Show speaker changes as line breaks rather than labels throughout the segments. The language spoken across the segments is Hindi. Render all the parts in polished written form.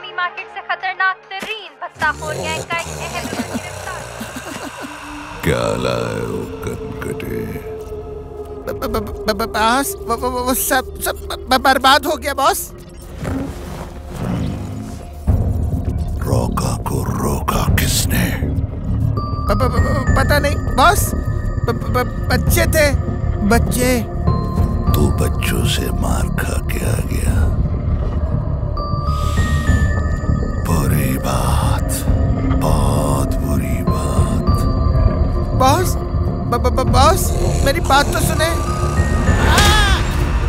इस्लामी मार्केट से खतरनाक तरीन भत्ताखोर गैंग का एक अहम रुकन गिरफ्तार।
क्या लाए हो कनकटे?
बॉस, वो सब बर्बाद हो गया बॉस।
रोका को रोका किसने?
पता नहीं बॉस, बच्चे थे, बच्चे।
तू बच्चों से मार खा के आ गया। बुरी बात, बहुत बुरी बात।
बॉस, बॉस मेरी बात तो सुने।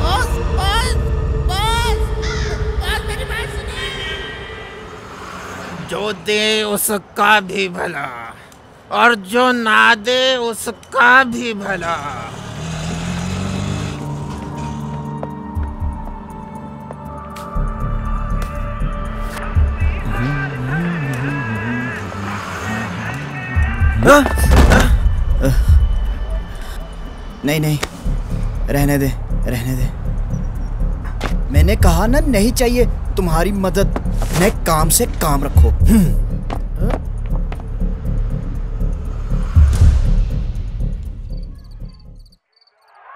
बॉस, बॉस, बॉस, मेरी बात सुने। जो दे उसका भी भला और जो ना दे उसका भी भला।
नहीं नहीं, रहने दे, रहने दे। मैंने कहा ना, नहीं चाहिए तुम्हारी मदद। अपने काम से काम रखो।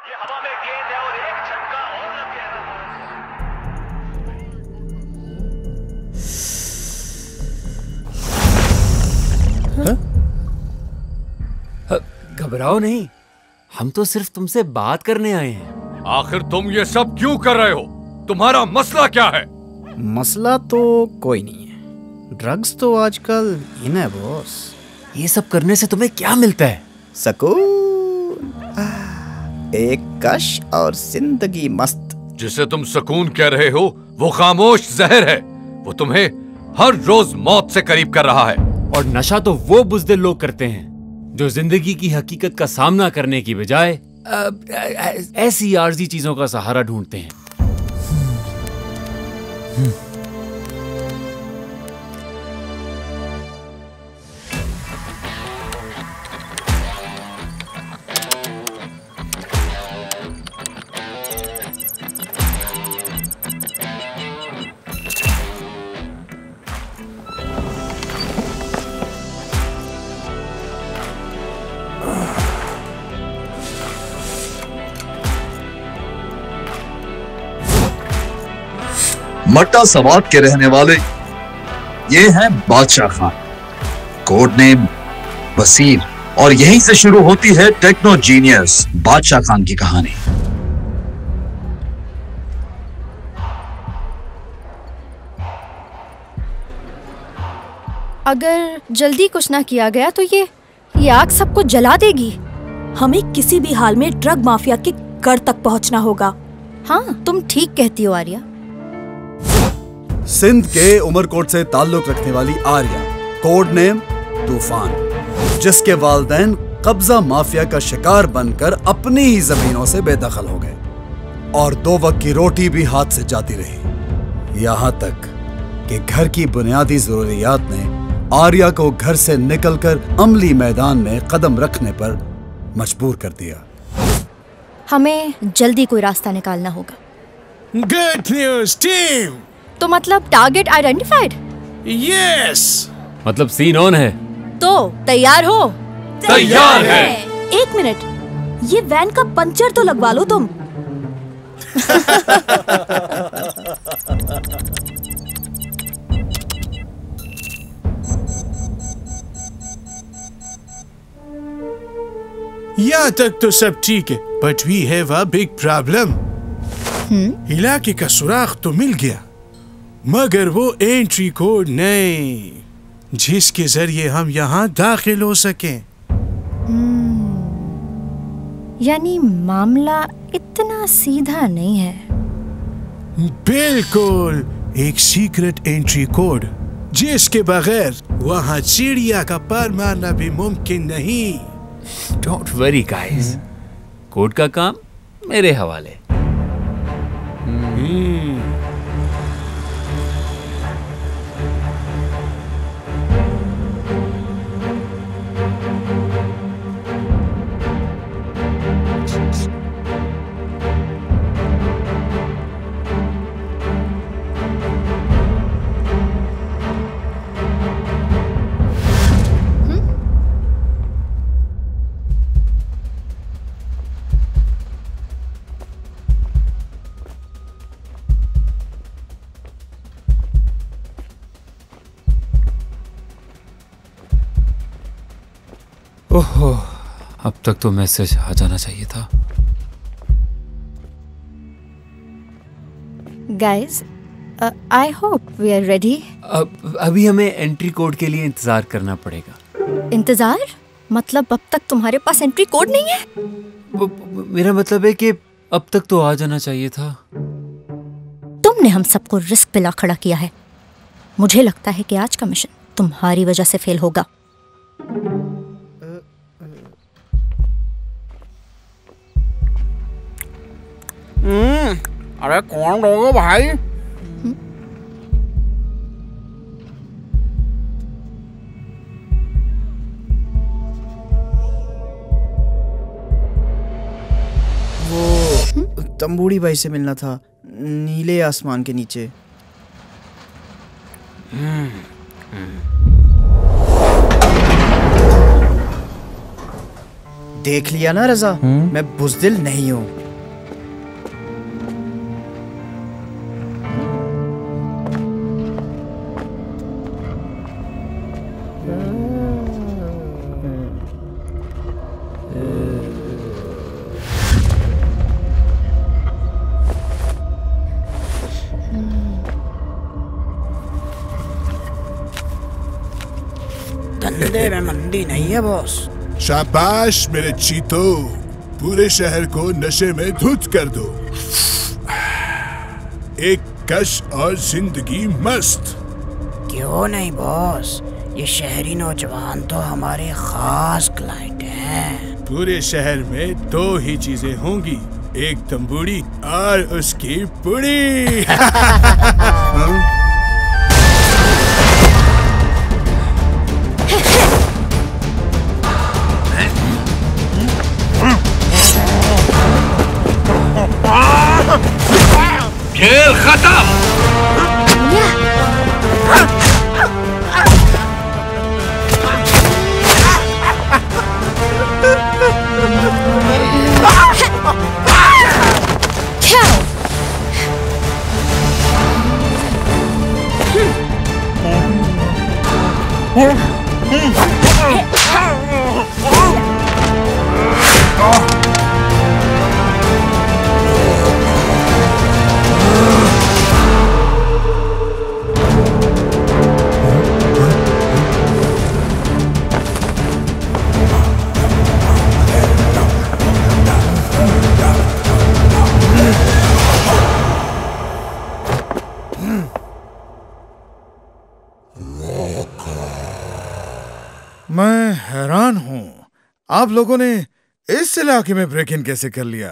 ये हवा में गेंद है और एक छक्का और लग
गया। घबराओ नहीं, हम तो सिर्फ तुमसे बात करने आए हैं।
आखिर तुम ये सब क्यों कर रहे हो? तुम्हारा मसला क्या है?
मसला तो कोई नहीं है, ड्रग्स तो आजकल इन है बॉस।
ये सब करने से तुम्हें क्या मिलता है?
सुकून, एक कश और जिंदगी मस्त।
जिसे तुम सुकून कह रहे हो वो खामोश जहर है। वो तुम्हें हर रोज मौत से करीब कर रहा है।
और नशा तो वो बुज़दिल लोग करते हैं जो जिंदगी की हकीकत का सामना करने की बजाय ऐसी आर्जी चीजों का सहारा ढूंढते हैं।
मट्टा सवात के रहने वाले ये हैं बादशाह खान, कोड नेम बसीर, और यहीं से शुरू होती है टेक्नो जीनियस बादशाह खान की कहानी।
अगर जल्दी कुछ ना किया गया तो ये आग सबको जला देगी।
हमें किसी भी हाल में ड्रग माफिया के घर तक पहुंचना होगा।
हाँ, तुम ठीक कहती हो आर्या।
सिंध के उमरकोट से ताल्लुक रखने वाली आर्या, कोड नेम तूफान, जिसके वालिदैन कब्जा माफिया का शिकार बनकर अपनी ही जमीनों से बेदखल हो गए और 2 वक्त की रोटी भी हाथ से जाती रही। यहाँ तक कि घर की बुनियादी जरूरियात ने आर्या को घर से निकलकर अमली मैदान में कदम रखने पर मजबूर कर दिया।
हमें जल्दी कोई रास्ता निकालना होगा।
Good news team.
तो मतलब टारगेट आइडेंटिफाइड?
यस।
मतलब सीन ऑन है।
तो तैयार हो?
तैयार है।
1 मिनट, ये वैन का पंचर तो लगवा लो तुम।
यहाँ तक तो सब ठीक है, but we have a big problem. इलाके का सुराग तो मिल गया, मगर वो एंट्री कोड नहीं जिसके जरिए हम यहाँ दाखिल हो सकें।
यानी मामला इतना सीधा नहीं है।
बिल्कुल, एक सीक्रेट एंट्री कोड जिसके बगैर वहाँ चिड़िया का पर मारना भी मुमकिन नहीं।
डोंट वरी गाइस, कोड का काम मेरे हवाले। ओहो, अब तक तो मैसेज आ जाना चाहिए था।
Guys, I hope we are ready.
अभी हमें एंट्री कोड के लिए इंतजार करना पड़ेगा।
इंतजार? मतलब अब तक तुम्हारे पास एंट्री कोड नहीं है?
मेरा मतलब है कि अब तक तो आ जाना चाहिए था।
तुमने हम सबको रिस्क पे ला खड़ा किया है। मुझे लगता है कि आज का मिशन तुम्हारी वजह से फेल होगा।
अरे कौन लोगे भाई? वो तंबूड़ी भाई से मिलना था, नीले आसमान के नीचे। देख लिया ना रजा, मैं बुज़दिल नहीं हूँ। धंधे में मंदी नहीं है बॉस।
शाबाश मेरे चीतो, पूरे शहर को नशे में धुत कर दो। एक कश और जिंदगी मस्त।
क्यों नहीं बॉस, ये शहरी नौजवान तो हमारे खास क्लाइंट हैं।
पूरे शहर में दो ही चीजें होंगी, एक तंबूड़ी और उसकी पुड़ी।
खेल खत्म।
मैं हैरान हूँ, आप लोगों ने इस इलाके में ब्रेक इन कैसे कर लिया।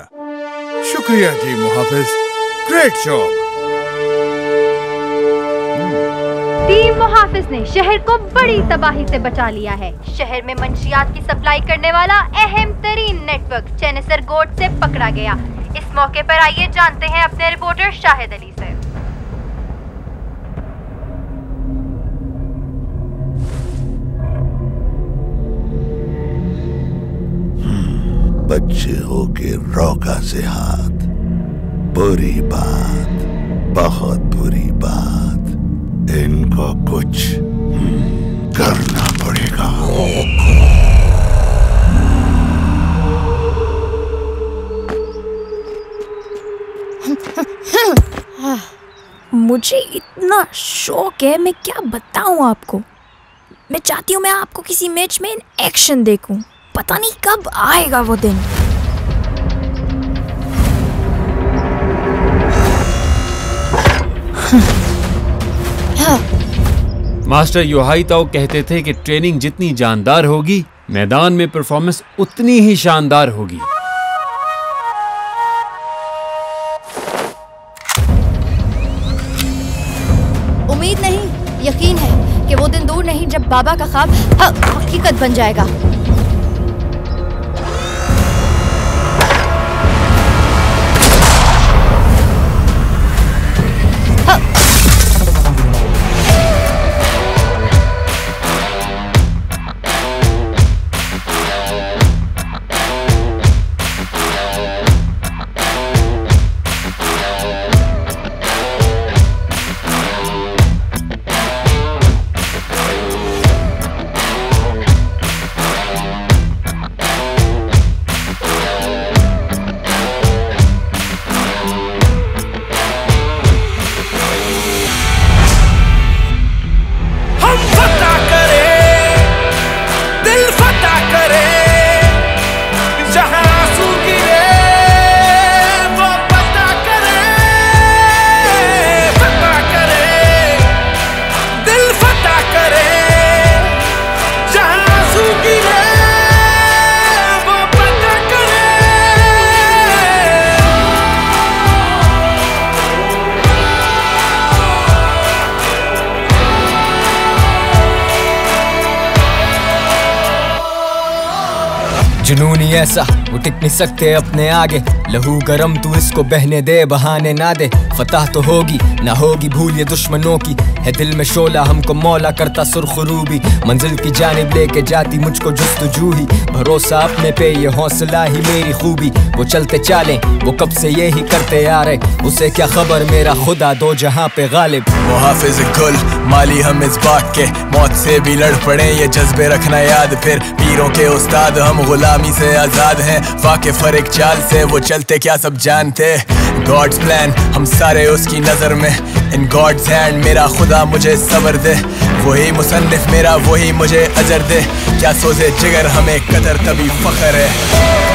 शुक्रिया जी मुहाफिज, ग्रेट जॉब।
टीम मुहाफिज ने शहर को बड़ी तबाही से बचा लिया है। शहर में मंशियात की सप्लाई करने वाला अहम तरीन नेटवर्क चेनेसर गोट से पकड़ा गया। इस मौके पर आइए जानते हैं अपने रिपोर्टर शाहिद अली से।
बच्चे हो के रोका से हाथ, बुरी बात, बहुत बुरी बात। इनको कुछ करना पड़ेगा।
मुझे इतना शौक है, मैं क्या बताऊं आपको। मैं चाहती हूँ मैं आपको किसी मैच में एक्शन देखूं। पता नहीं कब आएगा वो दिन।
मास्टर योहाई ताओ कहते थे कि ट्रेनिंग जितनी जानदार होगी, मैदान में परफॉर्मेंस उतनी ही शानदार होगी।
उम्मीद नहीं, यकीन है कि वो दिन दूर नहीं जब बाबा का ख्वाब हकीकत बन जाएगा।
जुनून ही ऐसा वो टिक नहीं सकते अपने आगे। लहू गरम तू इसको बहने दे, बहाने ना दे। फतह तो होगी ना होगी भूल ये दुश्मनों की, है दिल में शोला हमको मौला करता सुरखरूबी। मंजिल की जानिब लेके जाती मुझको जुस्तजू ही, भरोसा अपने पे ये हौसला ही मेरी खूबी। वो चलते चाले वो कब से यही करते आ रहे, उसे क्या खबर मेरा खुदा दो जहां पे गालिब।
मुहाफिज कुल माली हम इस बात के, मौत से भी लड़ पड़े ये जज्बे रखना याद। फिर पीरों के उस्ताद हम गुलामी से आजाद हैं, वाकिफ हर एक चाल से वो चलते क्या सब जानते। गॉड्स प्लान हम सारे उसकी नजर में, इन गॉड्स हैंड मेरा खुदा मुझे सबर दे। वही मुसन्निफ मेरा वही मुझे अजर दे, क्या सोचे जिगर हमें कदर तभी फख्र है।